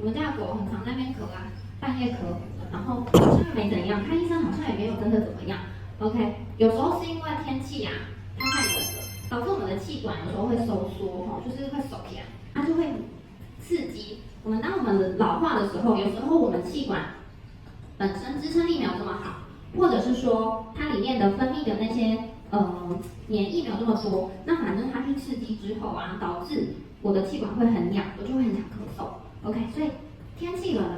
我们家的狗很常在那边咳啊，半夜咳，然后好像没怎样，看医生好像也没有真的怎么样。OK， 有时候是因为天气啊，它太冷了，导致我们的气管有时候会收缩，就是会收起来，它就会刺激我们。当我们老化的时候，有时候我们气管本身支撑力没有这么好，或者是说它里面的分泌的那些黏液没有这么多，那反正它去刺激之后啊，导致我的气管会很痒，我就会很想咳嗽。OK， 所以天气冷的